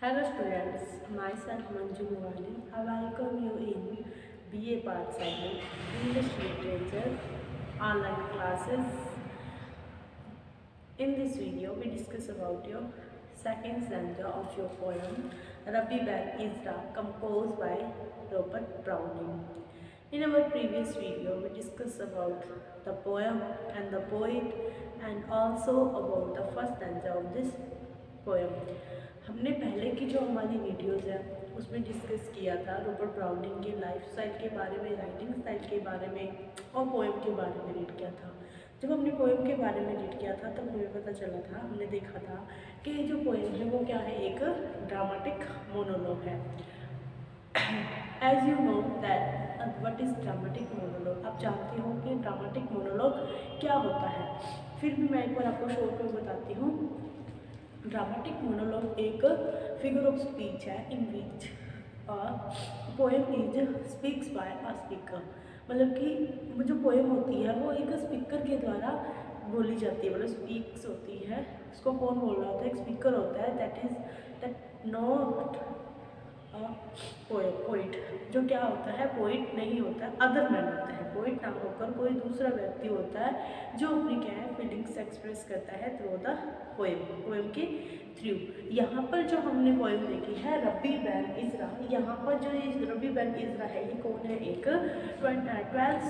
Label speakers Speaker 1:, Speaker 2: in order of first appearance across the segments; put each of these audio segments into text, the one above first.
Speaker 1: Hello students, myself Manju Murali. I welcome you in BA Part 7 English Literature online classes. In this video, we discuss about your second stanza of your poem Rabbi Ben Ezra, composed by Robert Browning. In our previous video, we discussed about the poem and the poet and also about the first stanza of this poem. हमने पहले की जो हमारी videos हैं उसमें discuss किया था Robert browning के लाइफ स्टाइल के बारे में, राइटिंग स्टाइल के बारे में और पोएम के बारे में रीड किया था। जब हमने पोएम के बारे में रीड किया था तब हमें पता चला था, हमने देखा था कि जो पोएम है वो क्या है, एक ड्रामेटिक मोनोलॉग है। As you know that what is dramatic monologue, आप जानते हो कि ड्रामेटिक मोनोलॉग क्या होता है। फिर भी मैं एक बार आपको शॉर्ट में बताती हूँ। ड्रामेटिक मोनोलॉग एक फिगर ऑफ स्पीच है in which poem is speaks by a speaker, मतलब कि वो जो पोएम होती है वो एक स्पीकर के द्वारा बोली जाती है, मतलब स्पीक्स होती है। उसको कौन बोल रहा होता है, एक स्पीकर होता है। दैट नॉट पोइट, जो क्या होता है, पोइट नहीं होता है, अदर मैन होता है। पोइट ना होकर कोई दूसरा व्यक्ति होता है जो अपनी क्या है फीलिंग्स एक्सप्रेस करता है थ्रू द पोएम के थ्रू। यहाँ पर जो हमने पोएम देखी है रबी बेन इज़रा, यहाँ पर जो रबी बेन इज़रा है ये कौन है, एक 12th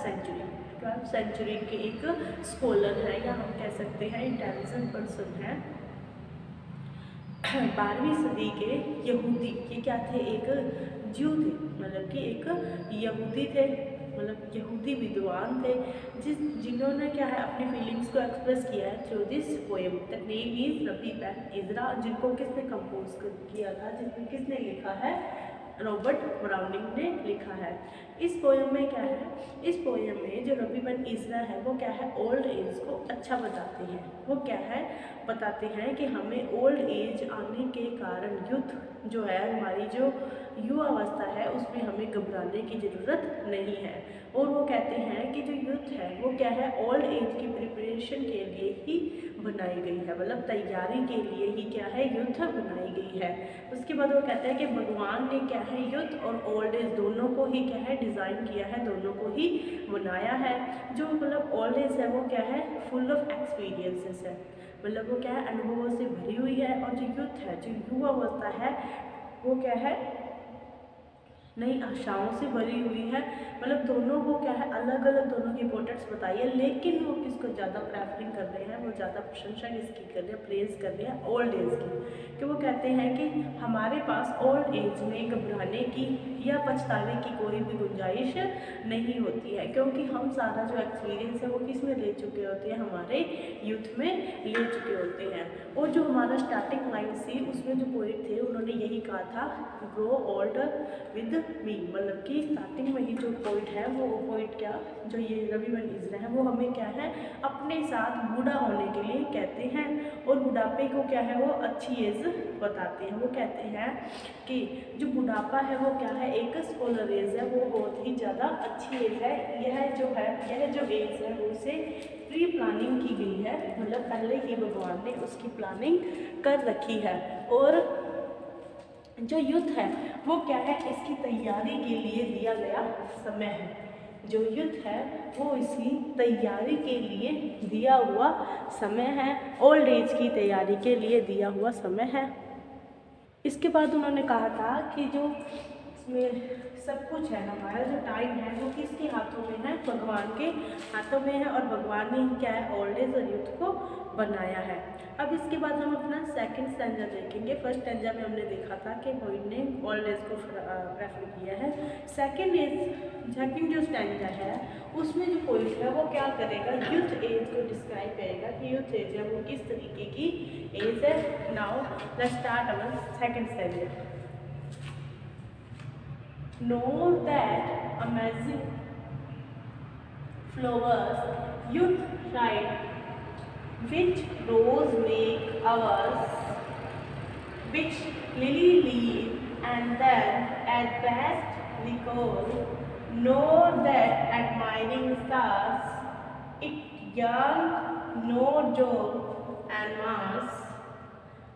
Speaker 1: सेंचुरी के एक स्कॉलर है या हम कह सकते हैं इंटेलिजेंट पर्सन है। 12वीं सदी के यहूदी, ये क्या थे, एक ज्यू थे, मतलब कि एक यहूदी थे, मतलब यहूदी विद्वान थे जिन्होंने क्या है अपनी फीलिंग्स को एक्सप्रेस किया है through this poem. The name is Rabbi Ben Ezra, जिनको किसने कंपोज किया था, जिसमें किसने लिखा है, रॉबर्ट ब्राउनिंग ने लिखा है। इस पोएम में क्या है, इस पोएम में जो रबी बेन इज़रा है वो क्या है, ओल्ड एज को अच्छा बताते हैं। वो क्या है, बताते हैं कि हमें ओल्ड एज आने के कारण यूथ जो है, हमारी जो युवा अवस्था है उसमें हमें घबराने की ज़रूरत नहीं है। और वो कहते हैं कि जो यूथ है वो क्या है, ओल्ड एज की प्रिपरेशन के लिए ही बनाई गई है, मतलब तैयारी के लिए ही क्या है यूथ बनाई गई है। उसके बाद वो कहते हैं कि भगवान ने क्या है यूथ और ओल्ड एज दोनों को ही क्या है डिज़ाइन किया है, दोनों को ही बनाया है। जो मतलब ओल्ड एज है वो क्या है, फुल ऑफ एक्सपीरियंसेस है, मतलब वो क्या है अनुभवों से भरी हुई है। और जो यूथ है, जो युवा अवस्था है वो क्या है, नई आशाओं से भरी हुई है। मतलब दोनों को क्या है, अलग अलग दोनों की इंपॉर्टेंस बताई है, लेकिन वो किसको ज़्यादा प्रेफरिंग कर रहे हैं, वो ज़्यादा प्रशंसा किसकी कर रहे हैं, प्रेज कर रहे हैं ओल्ड एज की। कि वो कहते हैं कि हमारे पास ओल्ड एज में घबराने की या पछतावे की कोई भी गुंजाइश नहीं होती है, क्योंकि हम सारा जो एक्सपीरियंस है वो किस में ले चुके होते हैं, हमारे यूथ में ले चुके होते हैं। और जो हमारा स्टार्टिंग लाइन थी उसमें जो पोइट थे उन्होंने यही कहा था, ग्रो ओल्ड विद मी, मतलब कि स्टार्टिंग में ही जो पोइट है वो पोइट क्या, जो ये रबी बेन इज़रा है वो हमें क्या है अपने साथ बूढ़ा होने के लिए कहते हैं। और बुढ़ापे को क्या है वो अच्छी एज बताते हैं। वो कहते हैं कि जो बुढ़ापा है वो क्या है, एक स्कॉलर एज है, वो बहुत ही ज़्यादा अच्छी एज है। यह जो एज है वो उसे प्री प्लानिंग की गई है, मतलब पहले ही भगवान ने उसकी प्लानिंग कर रखी है। और जो यूथ है वो क्या है, इसकी तैयारी के लिए दिया गया समय है। जो यूथ है वो इसकी तैयारी के लिए दिया हुआ समय है, ओल्ड एज की तैयारी के लिए दिया हुआ समय है। इसके बाद उन्होंने कहा था कि जो इसमें सब कुछ है, हमारा जो टाइम है वो किसके हाथों में है, भगवान के हाथों में है। और भगवान ने क्या है, ओल्ड एज और यूथ को बनाया है। अब इसके बाद हम अपना सेकंड स्टैंजा देखेंगे। फर्स्ट स्टैंजा में हमने देखा था कि पोइट ने ओल्ड एज को प्रेफर किया है। सेकंड जो स्टैंजा है उसमें जो पोइट है वो क्या करेगा, यूथ एज को डिस्क्राइब करेगा कि यूथ एज है वो किस तरीके की एज है। Now let's start our second stanza. Know that amazing flowers youth shine, which rose make ours, which lily leaf, and then at best we call. Know that admiring stars, it young, no joy and Mars,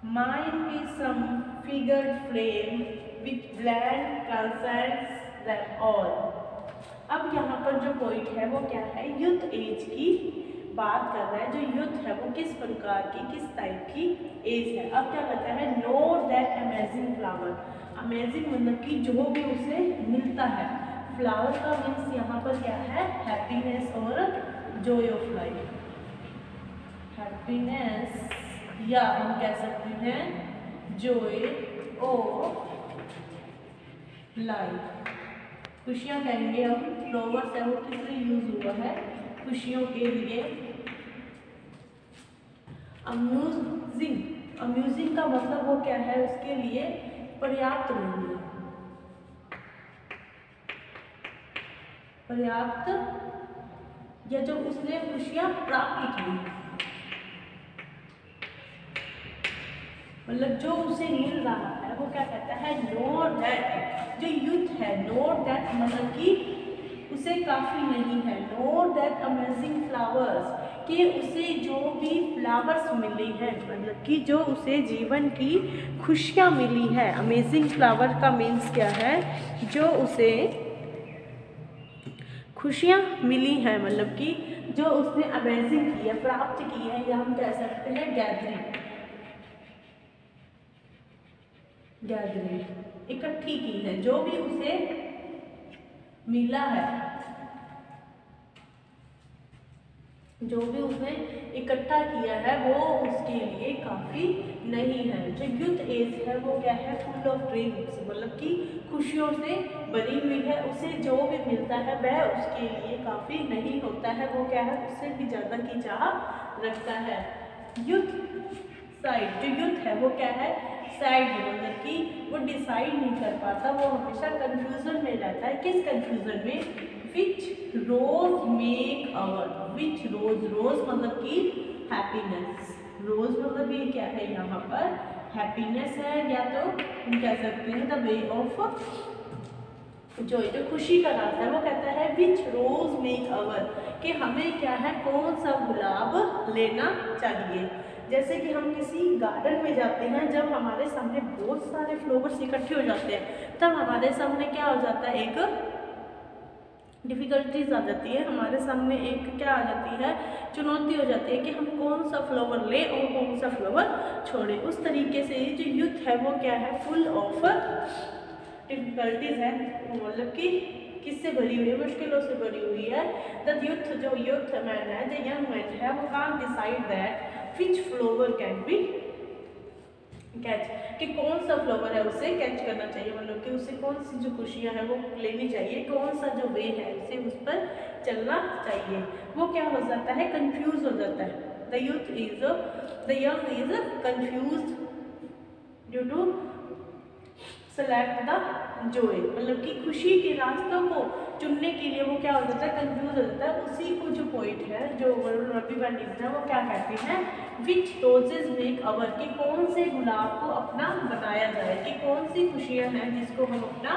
Speaker 1: might be some figured flame which blend transcends them all। अब यहाँ पर जो point है वो क्या है, youth as की बात कर रहा है। जो यूथ है वो किस प्रकार की, किस टाइप की एज है। अब क्या कहता है, note that amazing flower. Amazing मतलब कि जो भी उसे मिलता है। फ्लावर का मीन्स यहाँ पर क्या है, हैप्पीनेस और जॉय ऑफ लाइफ। हैप्पीनेस या हम कह सकते हैं जॉय ऑफ लाइफ। खुशियाँ कहेंगे हम, फ्लावर्स है वो किस लिए यूज हुआ है, खुशियों के लिए। अम्यूजिंग, अम्यूजिंग का मतलब वो क्या है, उसके लिए पर्याप्त नहीं है, पर्याप्त, या जो उसने खुशियाँ प्राप्त की, मतलब जो उसे मिल रहा है वो क्या कहता है, नोट दैट। जो यूथ है, नोट दैट मतलब कि उसे काफ़ी नहीं है, नोट दैट अमेजिंग फ्लावर्स, कि उसे जो भी फ्लावर्स मिली हैं, मतलब कि जो उसे जीवन की खुशियाँ मिली है। अमेजिंग फ्लावर का मीन्स क्या है, जो उसे खुशियाँ मिली हैं, मतलब कि जो उसने अमेजिंग की है, प्राप्त की है, या हम कह सकते हैं गैदरिंग, गैदरिंग इकट्ठी की है। जो भी उसे मिला है, जो भी उसने इकट्ठा किया है वो उसके लिए काफ़ी नहीं है। जो यूथ एज है वो क्या है, फुल ऑफ ड्रीम्स, मतलब कि खुशियों से भरी हुई है। उसे जो भी मिलता है वह उसके लिए काफ़ी नहीं होता है, वो क्या है, उससे भी ज़्यादा की चाह रखता है। यूथ साइड, जो यूथ है वो क्या है, साइड, मतलब कि वो डिसाइड नहीं कर पाता, वो हमेशा कंफ्यूजन में रहता है। किस कंफ्यूजन में, विच रोज मेक अवर, विच रोज, रोज मतलब कि हैप्पीनेस, रोज मतलब ये क्या है, यहाँ पर हैप्पीनेस है, या तो हम कह सकते हैं द वे ऑफ जो खुशी का रास्ता है। वो कहता है विच रोज मेक अवर, कि हमें क्या है, कौन सा गुलाब लेना चाहिए। जैसे कि हम किसी गार्डन में जाते हैं, जब हमारे सामने बहुत सारे फ्लावर्स इकट्ठे हो जाते हैं, तब हमारे सामने क्या हो जाता है, एक डिफ़िकल्टीज आ जाती है, हमारे सामने एक क्या आ जाती है, चुनौती हो जाती है कि हम कौन सा फ्लावर ले और कौन सा फ्लावर छोड़े। उस तरीके से जो यूथ है वो क्या है, फुल ऑफ डिफ़िकल्टीज है, मतलब कि किससे भरी हुई है, मुश्किलों से भरी हुई है। द यूथ, जो यूथ मैन है, जो यंग मैन है, वो can't decide that which flower can be catch, कि कौन सा फ्लावर है उसे कैच करना चाहिए, मतलब कि उसे कौन सी जो खुशियाँ हैं वो लेनी चाहिए, कौन सा जो वे है उसे उस पर चलना चाहिए। वो क्या हो जाता है, कंफ्यूज हो जाता है। The youth is, the young is confuse due to select the joy, मतलब कि खुशी के रास्तों को चुनने के लिए वो क्या हो जाता है, कंफ्यूज हो जाता है। उसी को जो पॉइंट है, जो रबी पंडित है, वो क्या कहते हैं, विच रोजेज मेक अवर, कि कौन से गुलाब को अपना बनाया जाए, कि कौन सी खुशियाँ हैं जिसको हम अपना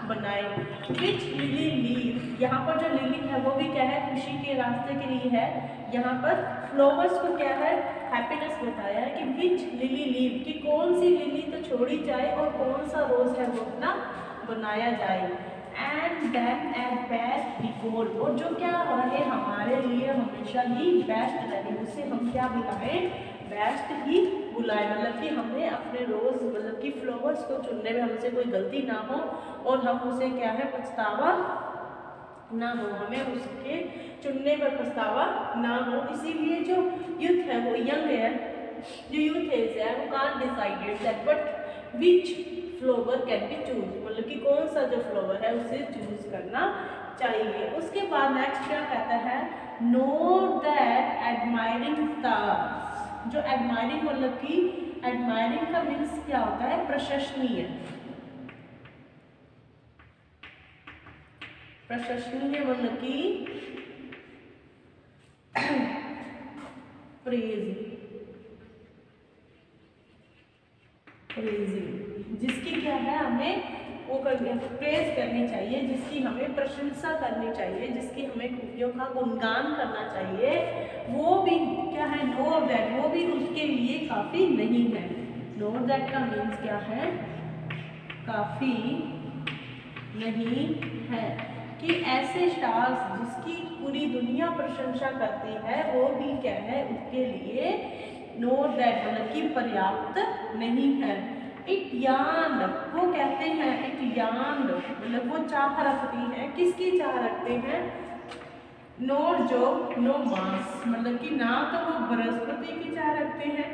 Speaker 1: बनाए। विच लिली लीव, यहाँ पर जो लिली है वो भी क्या है, खुशी के रास्ते के लिए है। यहाँ पर फ्लावर्स को क्या है, हैप्पीनेस बताया है कि विच लिली लीव, कि कौन सी लिली तो छोड़ी जाए और कौन सा रोज है वो अपना बनाया जाए। एंड देन एट बेस्ट बिकोर, और जो क्या रहे हमारे लिए हमेशा ही बेस्ट रहे, उसे हम क्या बुलाएं, बेस्ट ही बुलाएं, मतलब कि हमें अपने रोज, मतलब कि फ्लावर्स को चुनने में हमसे कोई गलती ना हो और हम उसे क्या है, पछतावा ना हो, हमें उसके चुनने पर पछतावा ना हो। इसीलिए जो यूथ है वो यंग है, जो यूथ एज है वो can't decided that but which flower can be choose, मतलब कि कौन सा जो फ्लावर है उसे चूज करना चाहिए। उसके बाद नेक्स्ट क्या कहता है, नोट दैट एडमायरिंग स्टार्स, जो एडमायरिंग मतलब कि एडमायरिंग का मीन्स क्या होता है, प्रशंसनीय, प्रशंसनीय मतलब कि प्रेजिंग, जिसकी क्या है, हमें वो प्रेज करनी चाहिए, जिसकी हमें प्रशंसा करनी चाहिए, जिसकी हमें खूबियों का गुणगान करना चाहिए, वो भी क्या है, नो दैट, वो भी उसके लिए काफ़ी नहीं है। नोट दैट का मीन्स क्या है, काफ़ी नहीं है, कि ऐसे स्टार्स जिसकी पूरी दुनिया प्रशंसा करती है वो भी क्या है, उसके लिए नोट दैट मतलब कि पर्याप्त नहीं है। इट यान वो कहते हैं, इट यान मतलब वो चाह रखती है, किसकी चाह रखते हैं, नोट जो नो मास मतलब कि ना तो वो बृहस्पति की चाह रखते हैं,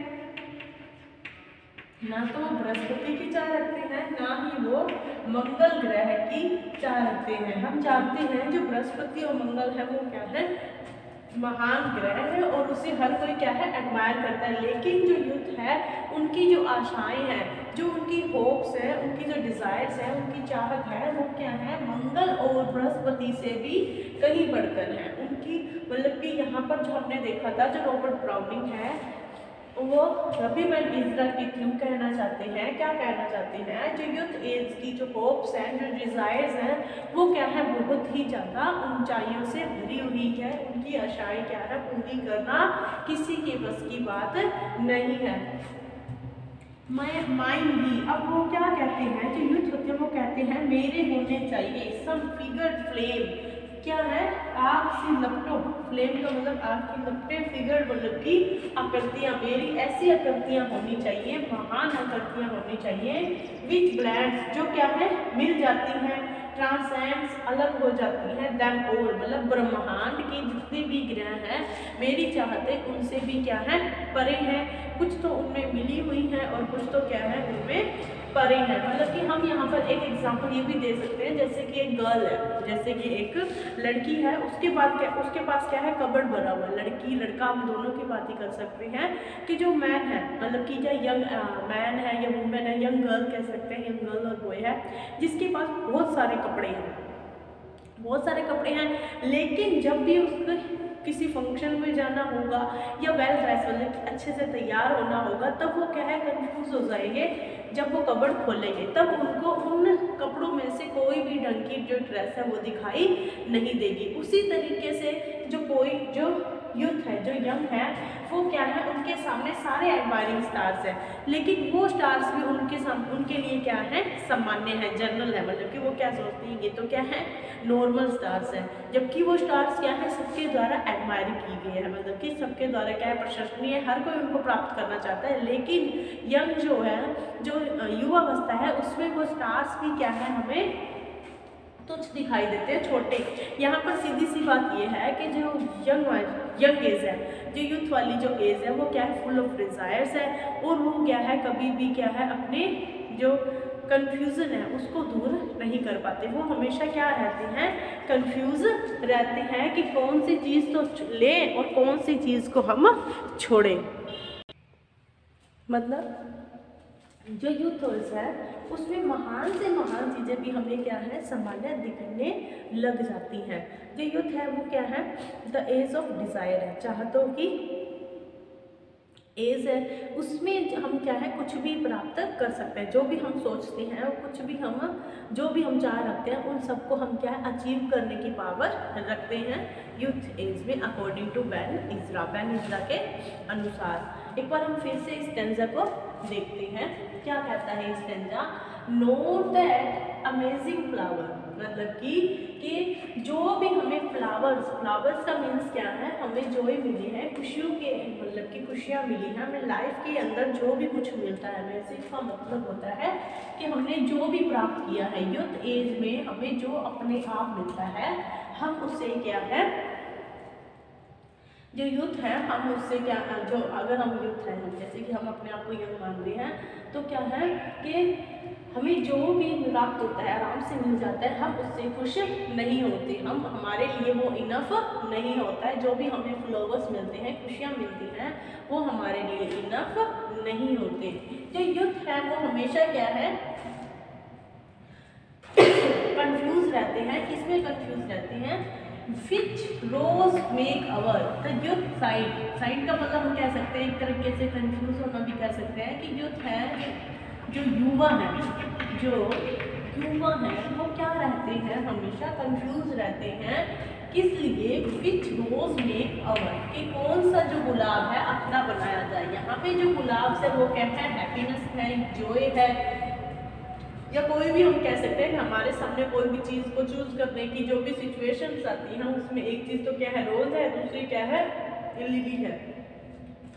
Speaker 1: ना तो वो बृहस्पति की चाह रखते हैं, ना ही वो मंगल ग्रह की चाह रखते हैं। हम जानते हैं जो बृहस्पति और मंगल है वो क्या है, महान ग्रह है और उसे हर कोई क्या है, एडमायर करता है। लेकिन जो यूथ है उनकी जो आशाएं हैं, जो उनकी होप्स है, उनकी जो डिज़ायर्स है, उनकी चाहत है वो क्या है, मंगल और बृहस्पति से भी कहीं बढ़कर है उनकी। मतलब कि यहाँ पर जो हमने देखा था, जो रॉबर्ट ब्राउनिंग है वो रबी एंड इज़रा के थ्रू कहना चाहते हैं, क्या कहना चाहते हैं, जो यूथ एज की जो होप्स हैं, जो डिज़ायर्स हैं वो क्या है, बहुत ही ज़्यादा ऊंचाइयों से भरी हुई है। उनकी आशाएं क्या है, पूरी करना किसी के बस की बात नहीं है। माइंड भी, अब वो क्या कहते हैं, जो यूथ होते हैं वो कहते हैं मेरे होने चाहिए सम फिगर्ड फ्लेम, क्या है, आग से लपटो, फ्लेम का मतलब आग की लपटें, फिगर मतलब की आकृतियाँ, मेरी ऐसी आकृतियाँ होनी चाहिए, महान आकृतियाँ होनी चाहिए, विच ब्लैंड्स जो क्या है, मिल जाती हैं, ट्रांसेंड्स अलग हो जाती हैं, दैम ऑल मतलब ब्रह्मांड की जितने भी ग्रह हैं मेरी चाहते उनसे भी क्या है, परे हैं, कुछ तो उनमें मिली हुई है और कुछ तो क्या है, उनमें परे है। मतलब कि हम यहाँ पर एक एग्जांपल ये भी दे सकते हैं, जैसे कि एक गर्ल है, जैसे कि एक लड़की है, उसके पास क्या है, कबर्ड भरा हुआ, लड़की लड़का हम दोनों की बात ही कर सकते हैं, कि जो मैन है मतलब कि जो यंग मैन है या वुमेन है, यंग गर्ल कह सकते हैं, यंग गर्ल और बॉय है, जिसके पास बहुत सारे कपड़े हैं, लेकिन जब भी उसको किसी फंक्शन में जाना होगा या वेल ड्रेस मतलब अच्छे से तैयार होना होगा, तब वो क्या है, कंफ्यूज हो जाएंगे। जब वो कबर्ड खोलेंगे तब उनको उन कपड़ों में से कोई भी ढंग की जो ड्रेस है वो दिखाई नहीं देगी। उसी तरीके से जो यूथ है, जो यंग है, वो क्या है, उनके सामने सारे एडमायरिंग स्टार्स हैं, लेकिन वो स्टार्स भी उनके लिए क्या है, सामान्य है, जनरल है, मतलब कि वो क्या सोचती हैं, ये तो क्या है, नॉर्मल स्टार्स हैं, जबकि वो स्टार्स क्या है, सबके द्वारा एडमायर की गई है, मतलब कि सबके द्वारा क्या है, प्रशंसनीय है, हर कोई उनको प्राप्त करना चाहता है। लेकिन यंग जो है, जो युवावस्था है, उसमें वो स्टार्स भी क्या है, हमें तुच्छ दिखाई देते हैं, छोटे। यहाँ पर सीधी सी बात ये है कि जो यंग एज है, जो यूथ वाली जो एज है, वो क्या है, फुल ऑफ डिज़ायर्स है, और वो क्या है, कभी भी क्या है, अपने जो कन्फ्यूज़न है उसको दूर नहीं कर पाते। वो हमेशा क्या रहते हैं, कंफ्यूज रहते हैं कि कौन सी चीज़ तो लें और कौन सी चीज़ को हम छोड़ें। मतलब जो यूथ है उसमें महान से महान चीज़ें भी हमें क्या है, सामान्य दिखने लग जाती हैं। जो यूथ है वो क्या है, द एज ऑफ डिज़ायर है, चाहतों की एज है, उसमें हम क्या है, कुछ भी प्राप्त कर सकते हैं, जो भी हम सोचते हैं और कुछ भी जो भी हम चाह रखते हैं उन सबको हम क्या है, अचीव करने की पावर रखते हैं यूथ एज में, अकॉर्डिंग टू बैन इज़रा के अनुसार। एक बार हम फिर से इस स्टेंजा को देखते हैं, क्या कहता है stanza, note that amazing flower, मतलब कि जो भी हमें फ्लावर्स का मीन्स क्या है, हमें जॉय मिली है, खुशियों के मतलब कि खुशियाँ मिली हैं हमें लाइफ के अंदर, जो भी कुछ मिलता है, अमेजिंग का मतलब होता है कि हमने जो भी प्राप्त किया है यूथ एज में, हमें जो अपने आप मिलता है, हम उससे क्या है, जो यूथ है हम उससे क्या, जो अगर हम यूथ हैं, जैसे कि हम अपने आप को यंग मानते हैं, तो क्या है कि हमें जो भी प्राप्त होता है आराम से मिल जाता है, हम उससे खुश नहीं होते, हमारे लिए वो इनफ नहीं होता है, जो भी हमें फ्लावर्स मिलते हैं, खुशियाँ मिलती हैं, वो हमारे लिए इनफ नहीं होते। जो यूथ है वो हमेशा क्या है, कंफ्यूज रहते हैं। किसमें कंफ्यूज रहते हैं, which rose make our the youth side का मतलब हम कह सकते हैं एक तरीके से कंफ्यूज होना भी कह सकते हैं कि यूथ है, जो युवा है वो क्या रहते हैं, हमेशा कंफ्यूज रहते हैं किस लिए, विच रोज मेक अवर, कि कौन सा जो गुलाब है अपना बनाया जाए। यहाँ पे जो गुलाब से वो कहते हैं हैप्पीनेस है, जॉय है, या कोई भी हम कह सकते हैं कि हमारे सामने कोई भी चीज़ को चूज करने की जो भी सिचुएशंस आती हैं उसमें एक चीज़ तो क्या है, रोज है, दूसरी क्या है, लिली है।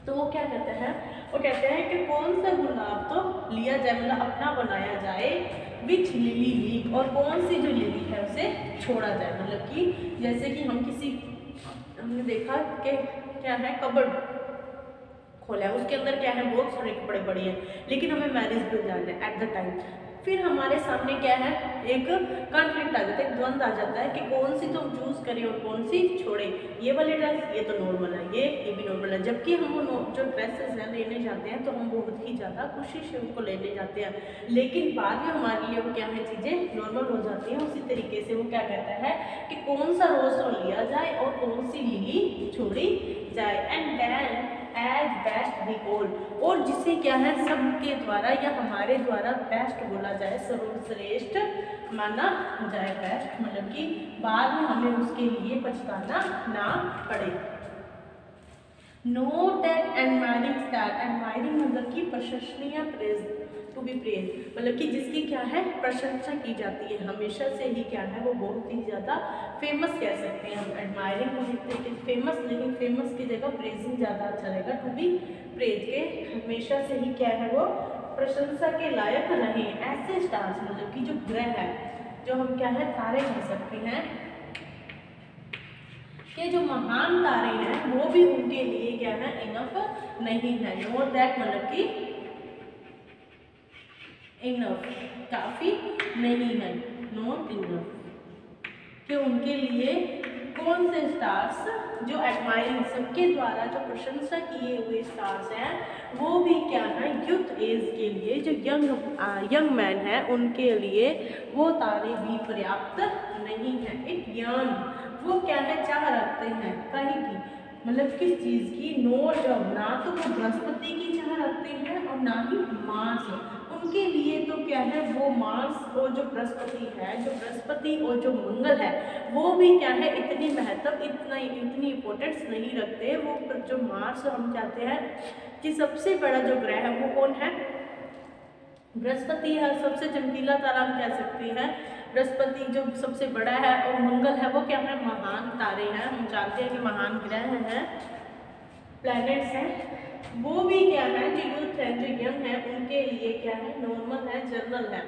Speaker 1: तो वो क्या कहते हैं, वो कहते हैं कि कौन सा गुलाब तो लिया जाए, मतलब अपना बनाया जाए, विच लिली लीव, और कौन सी जो लिली है उसे छोड़ा जाए। मतलब कि जैसे कि हमने देखा कि क्या है, कबर्ड खोला है, उसके अंदर क्या है, बहुत सारे कपड़े पड़े हैं, लेकिन हमें मैरिज पे जाना है एट द टाइम। फिर हमारे सामने क्या है, एक कॉन्फ्लिक्ट आ जाता है, एक द्वंद आ जाता है कि कौन सी तो चूज करें और कौन सी छोड़े। ये वाली ड्रेस ये तो नॉर्मल है, ये भी नॉर्मल है, जबकि हम वो जो ड्रेसेस हैं लेने जाते हैं तो हम बहुत ही ज़्यादा खुशी से उनको लेने जाते हैं, लेकिन बाद में हमारे लिए वो क्या है, चीज़ें नॉर्मल हो जाती हैं। उसी तरीके से वो क्या कहता है कि कौन सा रोज तो लिया जाए और कौन सी लिली छोड़ी जाए। And then as best recall, और जिसे क्या है सबके द्वारा या हमारे द्वारा बेस्ट बोला जाए, सर्वश्रेष्ठ माना जाए। बेस्ट मतलब कि बाद में हमें उसके लिए पछताना ना पड़े। Know that admiring star, admiring मतलब कि प्रशंसनीय, प्रेज, टू बी प्रेज, मतलब कि जिसकी क्या है प्रशंसा की जाती है, हमेशा से ही क्या है वो बहुत ही ज़्यादा फेमस कह सकते हैं हम। एडमायरिंग को लिखते हैं फेमस, लेकिन फेमस की जगह प्रेजिंग ज़्यादा अच्छा रहेगा। टू बी प्रेज के हमेशा से ही क्या है वो प्रशंसा के लायक रहे ऐसे स्टार्स, मतलब कि जो ग्रह है, जो हम क्या है तारे कह सकते हैं कि जो महान तारे हैं वो भी उनके लिए क्या है इनफ नहीं है। नोट दैट मतलब कि इनफ काफी नहीं है, नॉट इनफ, कि उनके लिए कौन से स्टार्स जो एडमायरिंग सबके द्वारा जो प्रशंसा किए हुए स्टार्स हैं वो भी क्या है यूथ एज के लिए, जो यंग मैन है उनके लिए वो तारे भी पर्याप्त नहीं है। इट यर्न, वो क्या है चाह रखते हैं, कहीं की मतलब किस चीज़ की, ना तो वो बृहस्पति की चाह रखते हैं और ना ही मार्स। उनके लिए तो क्या है वो मार्स और जो बृहस्पति है, जो बृहस्पति और जो मंगल है वो भी क्या है इतनी महत्व, इतनी इम्पोर्टेंस नहीं रखते। वो जो मार्स हम चाहते हैं कि सबसे बड़ा जो ग्रह है वो कौन है, बृहस्पति है। सबसे चमकीला तारा हम कह सकते हैं बृहस्पति जो सबसे बड़ा है, और मंगल है वो क्या है महान तारे हैं, हम जानते हैं कि महान ग्रह हैं, प्लैनेट्स हैं। वो भी क्या है जो यूथ है, जो यंग है उनके लिए क्या है नॉर्मल है, जनरल है,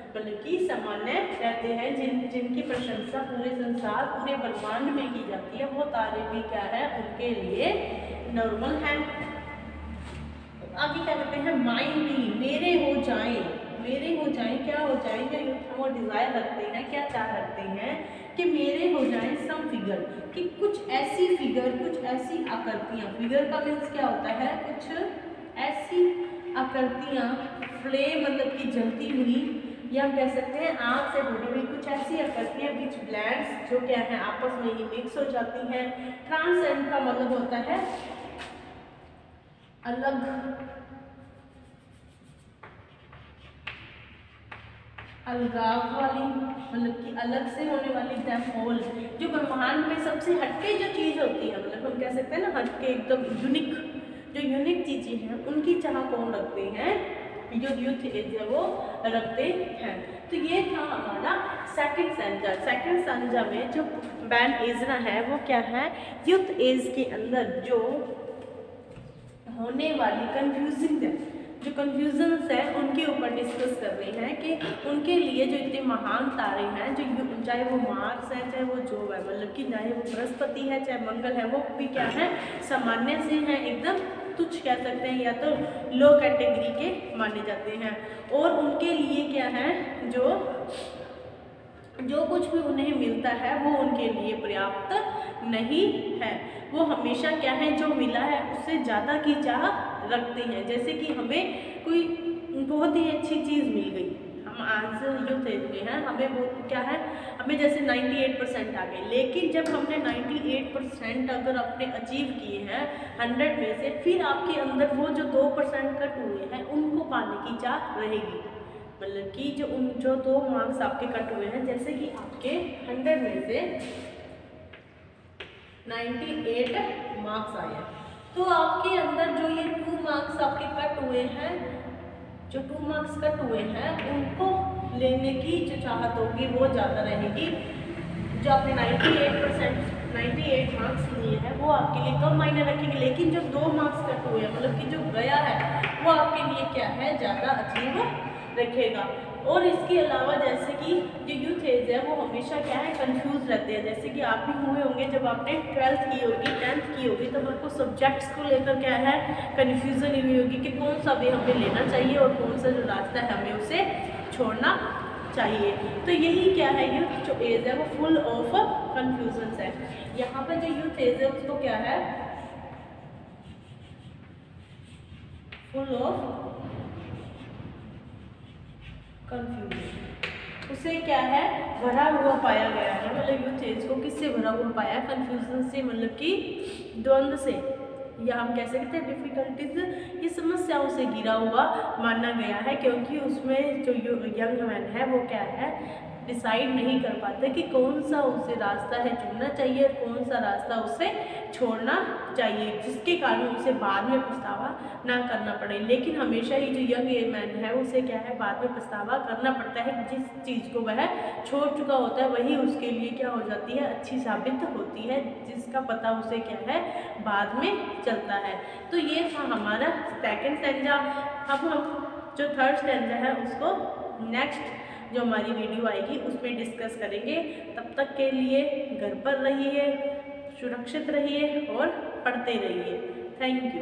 Speaker 1: मतलब कि सामान्य रहते हैं, जिनकी प्रशंसा पूरे संसार पूरे ब्रह्मांड में की जाती है, वो तारे भी क्या है उनके लिए नॉर्मल है। आगे क्या कहते हैं, माइंड भी मेरे हो जाएं, मेरे हो जाएं, क्या हो जाएं, जो यूथ वो डिज़ायर रखते हैं, क्या चाह रखते हैं कि मेरे हो जाएं सम फिगर, कि कुछ ऐसी फिगर, कुछ ऐसी आकृतियाँ, फिगर का मीन्स क्या होता है, कुछ ऐसी आकृतियाँ, फ्लेम मतलब कि जलती हुई, या हम कह सकते हैं आग से भरी हुई कुछ ऐसी आकृतियाँ विच ब्लेंड्स, जो क्या है आपस में ही मिक्स हो जाती हैं। ट्रांसेंड का मतलब होता है अलग, अलगाव वाली, मतलब कि अलग से होने वाली होल, जो ब्रह्मांड में सबसे हटके जो चीज़ होती है, मतलब हम कह सकते हैं ना हटके एकदम यूनिक, जो यूनिक चीज़ें हैं उनकी चाह कौन रखते हैं, जो यूथ एज है वो रखते हैं। तो ये था हमारा सेकंड स्टैंजा। सेकंड स्टैंजा में जो बैन एजना है वो क्या है, यूथ एज के अंदर जो होने वाली कंफ्यूजिंग है, जो कन्फ्यूजन्स है उनके ऊपर डिस्कस कर रहे हैं कि उनके लिए जो इतने महान तारे हैं, जो चाहे वो मार्स है, चाहे वो जो है, मतलब कि चाहे वो बृहस्पति है, चाहे मंगल है, वो भी क्या है सामान्य से हैं, एकदम तुच्छ कह सकते हैं या तो लो कैटेगरी के माने जाते हैं। और उनके लिए क्या है जो कुछ भी उन्हें मिलता है वो उनके लिए पर्याप्त नहीं है। वो हमेशा क्या है जो मिला है उससे ज़्यादा की चाह रखते हैं। जैसे कि हमें कोई बहुत ही अच्छी चीज़ मिल गई, हम आज यूथ एज में हैं, हमें वो क्या है, हमें जैसे 98% आ गए, लेकिन जब हमने 98% अगर अपने अचीव किए हैं 100 में से, फिर आपके अंदर वो जो 2% कट हुए हैं उनको पाने की चाह रहेगी। मतलब कि जो 2 मार्क्स आपके कट हुए हैं, जैसे कि आपके 100 में से 98 मार्क्स आए। तो आपके अंदर जो ये 2 मार्क्स आपके कट हुए हैं, जो 2 मार्क्स कट हुए हैं उनको लेने की जो चाहत होगी वो ज़्यादा रहेगी। जो आपने 98 मार्क्स लिए हैं वो आपके लिए कम मायने रखेंगे, लेकिन जो 2 मार्क्स कट हुए हैं मतलब कि जो गया है वो आपके लिए क्या है, ज़्यादा अचीव रखेगा। और इसके अलावा जैसे कि जो यूथ एज है वो हमेशा क्या है, कंफ्यूज रहते हैं। जैसे कि आप भी हुए होंगे जब आपने 12th की होगी, 10th की होगी, तब आपको सब्जेक्ट्स को लेकर क्या है, कन्फ्यूज़न हुई होगी कि कौन सा वे हमें लेना चाहिए और कौन सा जो रास्ता है हमें उसे छोड़ना चाहिए। तो यही क्या है, यूथ जो एज है वो फुल ऑफ कन्फ्यूजन है। यहाँ पर जो यूथ एज है उसको क्या है, फुल ऑफ कंफ्यूजन, उसे क्या है, भरा हुआ पाया गया है। मतलब यूथ एज को किससे भरा हुआ पाया, कंफ्यूजन से, मतलब कि द्वंद्व से, या हम कह सकते हैं डिफिकल्टीज, ये समस्याओं से घिरा हुआ माना गया है। क्योंकि उसमें जो यंग मैन है वो क्या है, डिसाइड नहीं कर पाते कि कौन सा उसे रास्ता है चुनना चाहिए और कौन सा रास्ता उसे छोड़ना चाहिए, जिसके कारण उसे बाद में पछतावा ना करना पड़े। लेकिन हमेशा ही जो यंग मैन है उसे क्या है, बाद में पछतावा करना पड़ता है। जिस चीज़ को वह छोड़ चुका होता है वही उसके लिए क्या हो जाती है, अच्छी साबित होती है, जिसका पता उसे क्या है, बाद में चलता है। तो ये था हमारा सेकंड स्टैंजा। अब हम जो थर्ड स्टैंजा है उसको नेक्स्ट जो हमारी वीडियो आएगी उसमें डिस्कस करेंगे। तब तक के लिए घर पर रहिए, सुरक्षित रहिए और पढ़ते रहिए। Thank you.